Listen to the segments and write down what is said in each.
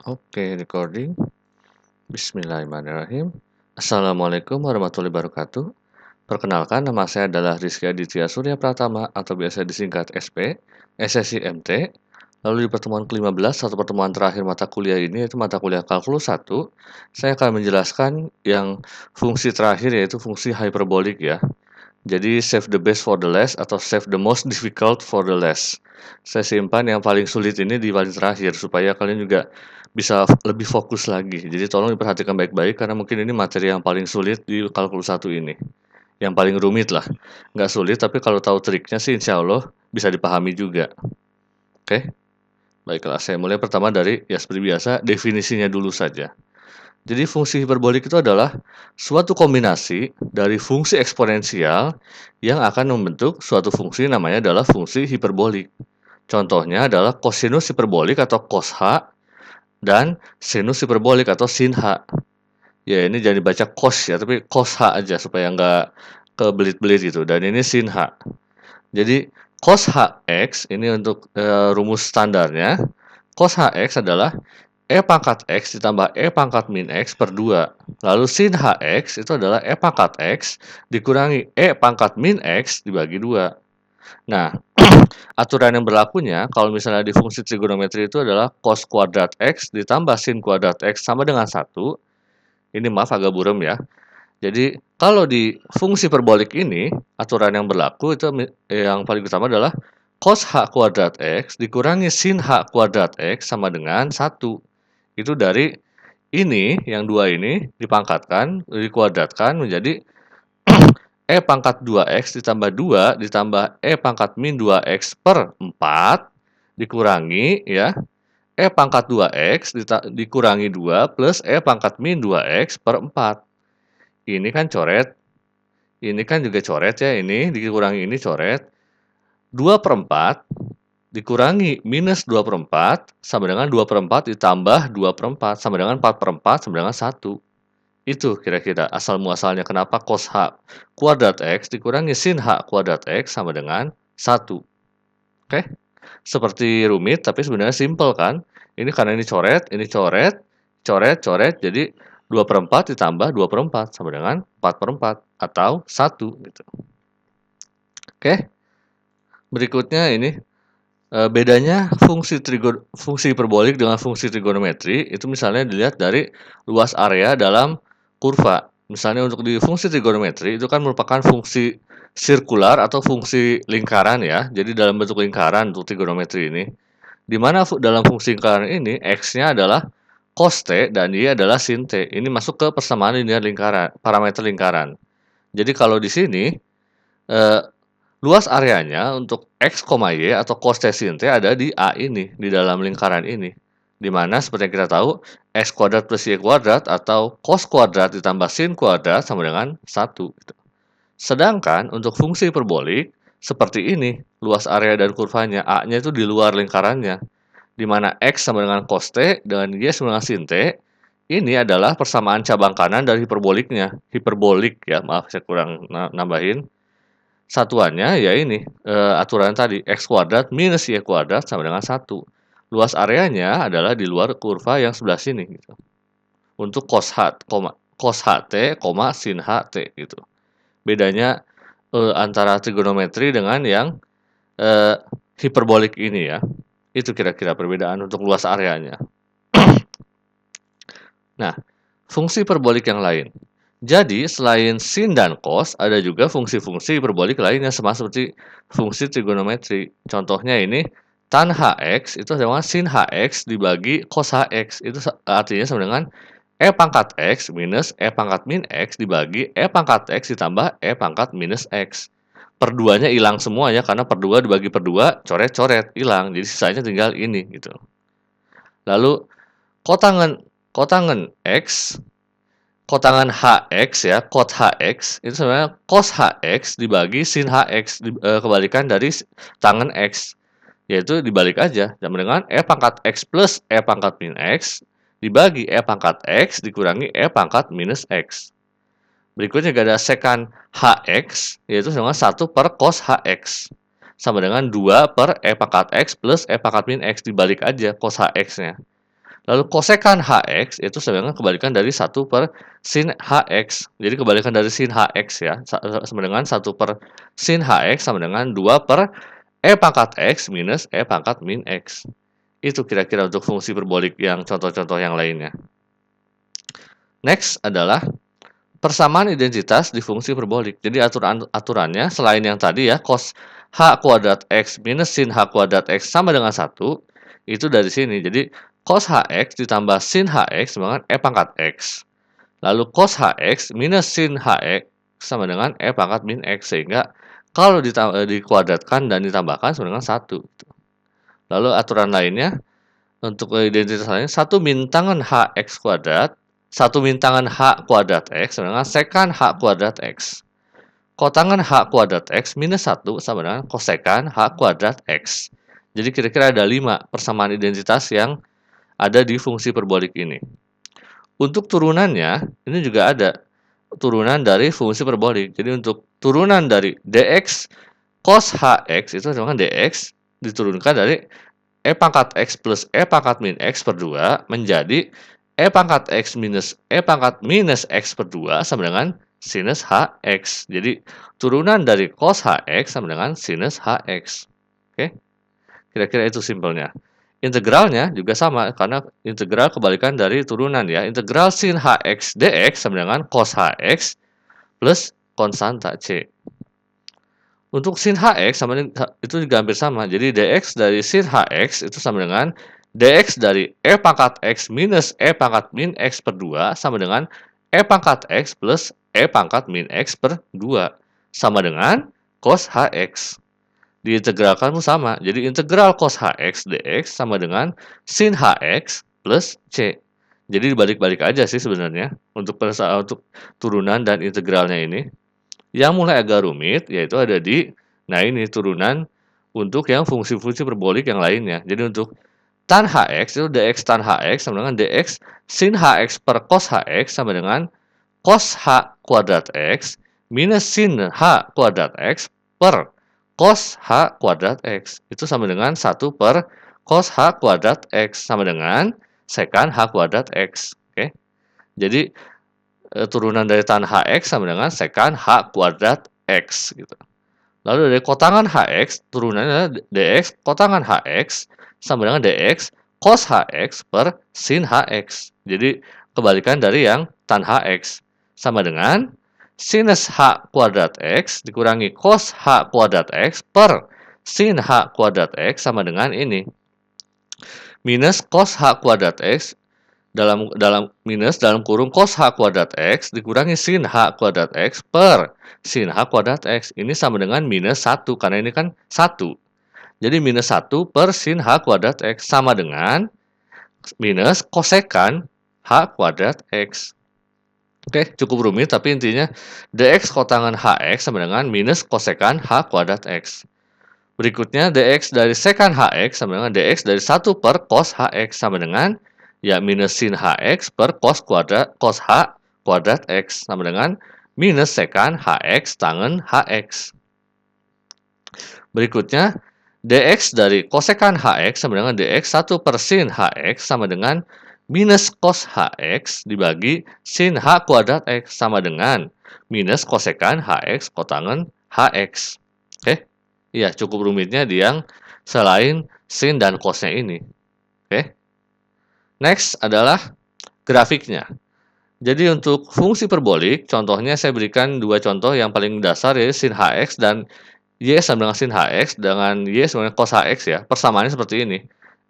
Oke, recording. Bismillahirrahmanirrahim. Assalamualaikum warahmatullahi wabarakatuh. Perkenalkan, nama saya adalah Rizky Aditya Surya Pratama atau biasa disingkat SP, SSI MT. Lalu di pertemuan ke-15 atau pertemuan terakhir mata kuliah ini yaitu mata kuliah kalkulus 1, saya akan menjelaskan yang fungsi terakhir yaitu fungsi hyperbolik ya. Jadi save the best for the last atau save the most difficult for the last. Saya simpan yang paling sulit ini di paling terakhir supaya kalian juga bisa lebih fokus lagi. Jadi tolong diperhatikan baik-baik karena mungkin ini materi yang paling sulit di kalkulus 1 ini. Yang paling rumit lah. Nggak sulit tapi kalau tahu triknya sih insya Allah bisa dipahami juga. Oke? Baiklah, saya mulai pertama dari ya seperti biasa definisinya dulu saja. Jadi fungsi hiperbolik itu adalah suatu kombinasi dari fungsi eksponensial yang akan membentuk suatu fungsi namanya adalah fungsi hiperbolik. Contohnya adalah kosinus hiperbolik atau cos H dan sinus hiperbolik atau sin H. Ya ini jangan dibaca cos ya, tapi cos H aja supaya nggak kebelit-belit gitu. Dan ini sin H. Jadi cos Hx ini untuk rumus standarnya. Cos Hx adalah E pangkat X ditambah E pangkat min X per 2. Lalu sin Hx itu adalah E pangkat X dikurangi E pangkat min X dibagi 2. Nah, aturan yang berlakunya kalau misalnya di fungsi trigonometri itu adalah cos kuadrat X ditambah sin kuadrat X sama dengan 1. Ini maaf agak buram ya. Jadi, kalau di fungsi perbolik ini, aturan yang berlaku itu yang paling utama adalah cos H kuadrat X dikurangi sin H kuadrat X sama dengan 1. Itu dari ini, yang 2 ini dipangkatkan, dikuadratkan menjadi E pangkat 2X ditambah 2 ditambah E pangkat min 2X per 4 dikurangi ya E pangkat 2X dikurangi 2 plus E pangkat min 2X per 4. Ini kan coret, ini kan juga coret ya, ini dikurangi ini coret. 2 per 4 dikurangi minus 2 per 4 sama dengan 2 per 4 ditambah 2 per 4 sama dengan 4 per 4 sama dengan 1. Itu kira-kira asal muasalnya kenapa cos H kuadrat X dikurangi sin H kuadrat X sama dengan 1. Oke? Seperti rumit tapi sebenarnya simple kan? Ini karena ini coret, coret, coret, jadi 2 per 4 ditambah 2 per 4 sama dengan 4 per 4 atau 1 gitu. Oke? Berikutnya ini bedanya fungsi hiperbolik dengan fungsi trigonometri itu misalnya dilihat dari luas area dalam kurva. Misalnya untuk di fungsi trigonometri itu kan merupakan fungsi sirkular atau fungsi lingkaran ya. Jadi dalam bentuk lingkaran untuk trigonometri ini. Di mana dalam fungsi lingkaran ini x-nya adalah cos t dan y adalah sin t. Ini masuk ke persamaan linear lingkaran, parameter lingkaran. Jadi kalau di sini luas areanya untuk X, Y atau cos T sin T ada di A ini, di dalam lingkaran ini. Di mana seperti yang kita tahu, X kuadrat plus Y kuadrat atau cos kuadrat ditambah sin kuadrat sama dengan 1. Gitu. Sedangkan untuk fungsi hiperbolik, seperti ini, luas area dan kurvanya, A-nya itu di luar lingkarannya. Di mana X sama dengan cos T dan Y sama dengan sin T, ini adalah persamaan cabang kanan dari hiperboliknya. Hiperbolik ya, maaf saya kurang nambahin. Satuannya ya ini, aturan tadi, X kuadrat minus Y kuadrat sama dengan 1. Luas areanya adalah di luar kurva yang sebelah sini gitu. Untuk cos HT, sin HT gitu. Bedanya antara trigonometri dengan yang hiperbolik ini ya. Itu kira-kira perbedaan untuk luas areanya. Nah, fungsi hiperbolik yang lain. Jadi, selain sin dan cos, ada juga fungsi-fungsi hiperbolik lainnya sama seperti fungsi trigonometri. Contohnya ini, tan Hx itu sama sin Hx dibagi cos Hx. Itu artinya sama dengan E pangkat X minus E pangkat min X dibagi E pangkat X ditambah E pangkat minus X. Per 2-nya hilang semua ya, karena per 2 dibagi per 2, coret-coret, hilang. Jadi sisanya tinggal ini gitu. Lalu, kotangan X, kotangan Hx ya, kot Hx itu sebenarnya cos Hx dibagi sin Hx, kebalikan dari tangan X, yaitu dibalik aja, sama dengan E pangkat X plus E pangkat min X dibagi E pangkat X dikurangi E pangkat minus X. Berikutnya ada secant Hx, yaitu sama 1 per cos Hx, sama dengan 2 per E pangkat X plus E pangkat min X, dibalik aja cos Hx-nya. Lalu kosekan HX itu sebenarnya kebalikan dari 1 per sin HX. Jadi kebalikan dari sin HX ya, sama dengan 1 per sin HX sama dengan 2 per E pangkat X minus E pangkat min X. Itu kira-kira untuk fungsi parbolik yang contoh-contoh yang lainnya. Next adalah persamaan identitas di fungsi parbolik. Jadi aturannya selain yang tadi ya, cos H kuadrat X minus sin H kuadrat X sama dengan 1, itu dari sini. Jadi cos HX ditambah sin HX sama dengan E pangkat X. Lalu cos HX minus sin HX sama dengan E pangkat min X. Sehingga kalau dikuadratkan dan ditambahkan sama dengan 1. Lalu aturan lainnya, untuk identitas lainnya, 1 min tangan HX kuadrat, 1 min tangan H kuadrat X sama dengan sekan H kuadrat X. Kotangan H kuadrat X minus 1 sama dengan kosekan H kuadrat X. Jadi kira-kira ada 5 persamaan identitas yang ada di fungsi parbolik ini. Untuk turunannya, ini juga ada turunan dari fungsi parbolik. Jadi untuk turunan dari dx cos HX itu sama dengan dx diturunkan dari E pangkat X plus E pangkat min X per 2 menjadi E pangkat X minus E pangkat minus X per 2 sama dengan sinus HX. Jadi, turunan dari cos HX sama dengan sinus HX. Oke? Kira-kira itu simpelnya. Integralnya juga sama, karena integral kebalikan dari turunan ya. Integral sin HX dx sama dengan cos HX plus konstanta C. Untuk sin HX sama itu juga hampir sama. Jadi dx dari sin HX itu sama dengan dx dari E pangkat X minus E pangkat min X per 2 sama dengan E pangkat X plus E pangkat min X per 2 sama dengan cos HX. Diintegralkan pun sama. Jadi integral cos HX dx sama dengan sin HX plus C. Jadi dibalik-balik aja sih sebenarnya untuk turunan dan integralnya ini. Yang mulai agak rumit yaitu ada di, nah ini turunan untuk yang fungsi-fungsi parbolik yang lainnya. Jadi untuk tan HX itu dx tan HX sama dengan dx sin HX per cos HX sama dengan cos H kuadrat X minus sin H kuadrat X per cos H kuadrat X. Itu sama dengan 1 per cos H kuadrat X sama dengan sekan H kuadrat X. Oke. Jadi turunan dari tan HX sama dengan sekan H kuadrat X gitu. Lalu dari kotangan HX turunannya dx kotangan HX sama dengan dx cos HX per sin HX. Jadi kebalikan dari yang tan HX sama dengan sinus H kuadrat X dikurangi cos H kuadrat X per sin H kuadrat X sama dengan ini. Minus cos H kuadrat X dalam minus dalam kurung cos H kuadrat X dikurangi sin H kuadrat X per sin H kuadrat X. Ini sama dengan minus 1 karena ini kan 1. Jadi minus 1 per sin H kuadrat X sama dengan minus kosekan H kuadrat X. Oke, cukup rumit tapi intinya dx kotangan HX sama dengan minus kosekan H kuadrat X. Berikutnya dx dari sekan HX sama dengan dx dari 1 per cos HX sama dengan ya minus sin HX per cos H kuadrat X sama dengan minus sekan HX tangen HX. Berikutnya dx dari kosekan HX sama dengan dx 1 per sin HX sama dengan minus cos HX dibagi sin H kuadrat X sama dengan minus kosekan HX kotangen HX. Oke? Iya, cukup rumitnya di yang selain sin dan cosnya ini. Oke? Next adalah grafiknya. Jadi untuk fungsi parbolik, contohnya saya berikan dua contoh yang paling dasar yaitu sin HX dan Y sama dengan sin HX dengan Y sama dengan cos HX ya. Persamaannya seperti ini.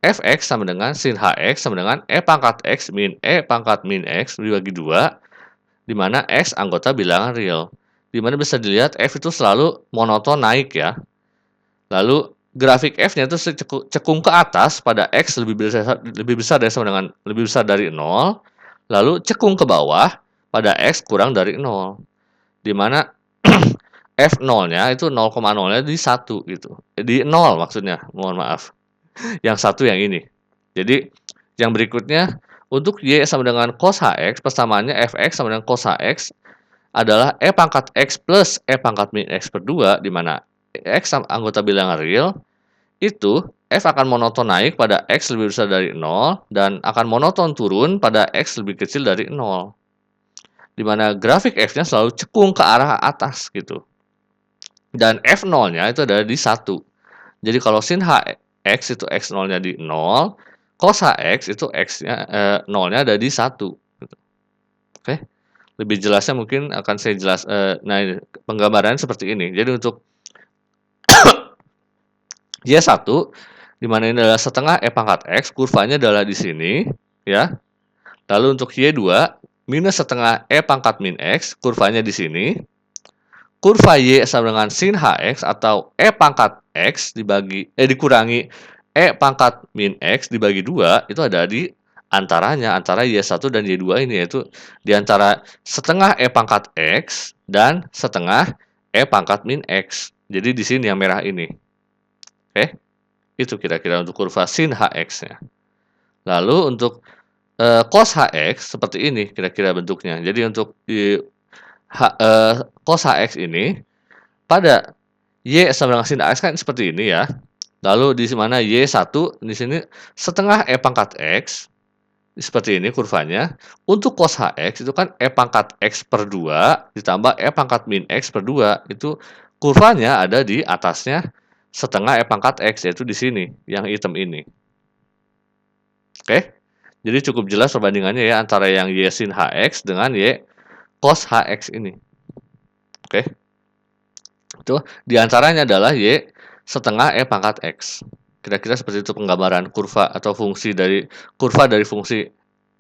Fx sama dengan sin HX sama dengan E pangkat X min E pangkat min X dibagi 2, di mana X anggota bilangan real. Di mana bisa dilihat F itu selalu monoton naik ya. Lalu grafik F-nya itu cekung ke atas pada X lebih besar dari 0, lalu cekung ke bawah pada X kurang dari 0. Di mana F0-nya itu 0,0-nya di 1 gitu. Di 0 maksudnya, mohon maaf. Yang satu yang ini. Jadi yang berikutnya untuk Y sama dengan cos HX, persamaannya Fx sama dengan cos HX adalah E pangkat X plus E pangkat min X per 2, di mana X anggota bilangan real itu f akan monoton naik pada x lebih besar dari 0 dan akan monoton turun pada x lebih kecil dari 0. Di mana grafik f-nya selalu cekung ke arah atas gitu. Dan f0-nya itu ada di 1. Jadi kalau sin hx itu x0-nya di 0, cos hx itu x-nya 0-nya ada di 1 gitu. Oke. Lebih jelasnya mungkin akan saya nah penggambaran seperti ini. Jadi untuk Y1 di mana ini adalah setengah E pangkat X, kurvanya adalah di sini ya. Lalu untuk Y2 minus setengah E pangkat min X, kurvanya di sini. Kurva Y sama dengan sin HX atau E pangkat X dikurangi E pangkat min X dibagi 2 itu ada di antaranya, antara Y1 dan Y2 ini, yaitu di antara setengah E pangkat X dan setengah E pangkat min X. Jadi di sini yang merah ini. Oke, itu kira-kira untuk kurva sin HX-nya. Lalu untuk cos HX seperti ini kira-kira bentuknya. Jadi untuk cos HX ini pada Y sama dengan sin HX kan seperti ini ya. Lalu di mana Y1 di sini setengah E pangkat X seperti ini kurvanya. Untuk cos HX itu kan E pangkat X per 2 ditambah E pangkat min X per 2. Itu kurvanya ada di atasnya setengah E pangkat X, yaitu di sini, yang hitam ini. Oke? Jadi cukup jelas perbandingannya ya antara yang Y sin HX dengan Y cos HX ini. Oke? Itu diantaranya adalah Y setengah E pangkat X. Kira-kira seperti itu penggambaran kurva atau fungsi dari fungsi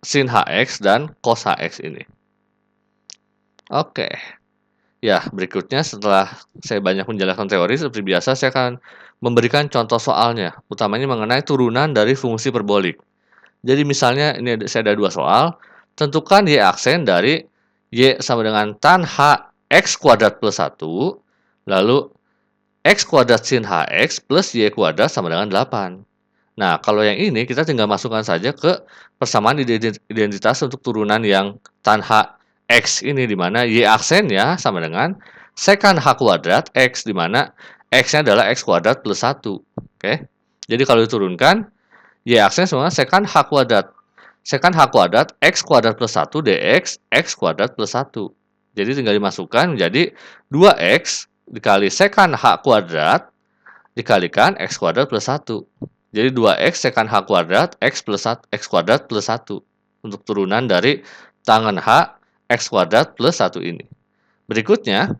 sin HX dan cos HX ini. Oke. Ya, berikutnya setelah saya banyak menjelaskan teori, seperti biasa saya akan memberikan contoh soalnya, utamanya mengenai turunan dari fungsi perbolik. Jadi misalnya ini saya ada 2 soal, tentukan Y aksen dari Y sama dengan tan H X kuadrat plus 1, lalu X kuadrat sin HX plus Y kuadrat sama dengan 8. Nah, kalau yang ini kita tinggal masukkan saja ke persamaan identitas untuk turunan yang tan H X ini, di mana Y aksennya sama dengan secant H kuadrat X, di mana X-nya adalah X kuadrat plus 1. Oke. Jadi kalau diturunkan, Y aksennya sama dengan secant H kuadrat. Secant H kuadrat X kuadrat plus 1 dx X kuadrat plus 1. Jadi tinggal dimasukkan menjadi 2X dikali secant H kuadrat dikalikan X kuadrat plus 1. Jadi 2X secant H kuadrat X kuadrat plus 1. Untuk turunan dari tangan H X kuadrat plus 1 ini. Berikutnya,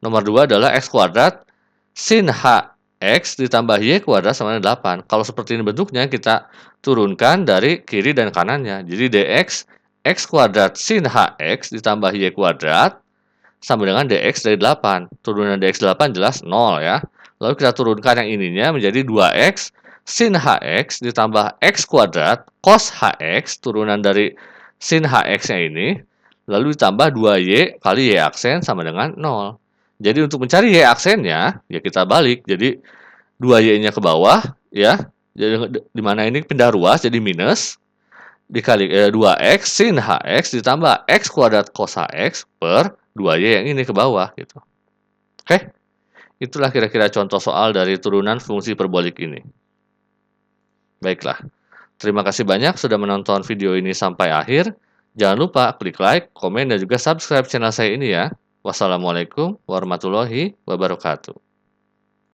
nomor 2 adalah X kuadrat sin HX ditambah Y kuadrat sama dengan 8. Kalau seperti ini bentuknya, kita turunkan dari kiri dan kanannya. Jadi dx X kuadrat sin HX ditambah Y kuadrat sama dengan dx dari 8. Turunan dx 8 jelas 0 ya. Lalu kita turunkan yang ininya menjadi 2X sin HX ditambah X kuadrat cos HX, turunan dari sin HX-nya ini, lalu ditambah 2Y kali Y aksen sama dengan 0. Jadi untuk mencari Y aksennya, ya kita balik. Jadi 2Y-nya ke bawah, ya. Jadi di mana ini pindah ruas, jadi minus. Dikali 2X sin HX ditambah X kuadrat cos HX per 2Y yang ini ke bawah, gitu. Oke? Itulah kira-kira contoh soal dari turunan fungsi perbolik ini. Baiklah. Terima kasih banyak sudah menonton video ini sampai akhir. Jangan lupa klik like, komen, dan juga subscribe channel saya ini ya. Wassalamualaikum warahmatullahi wabarakatuh.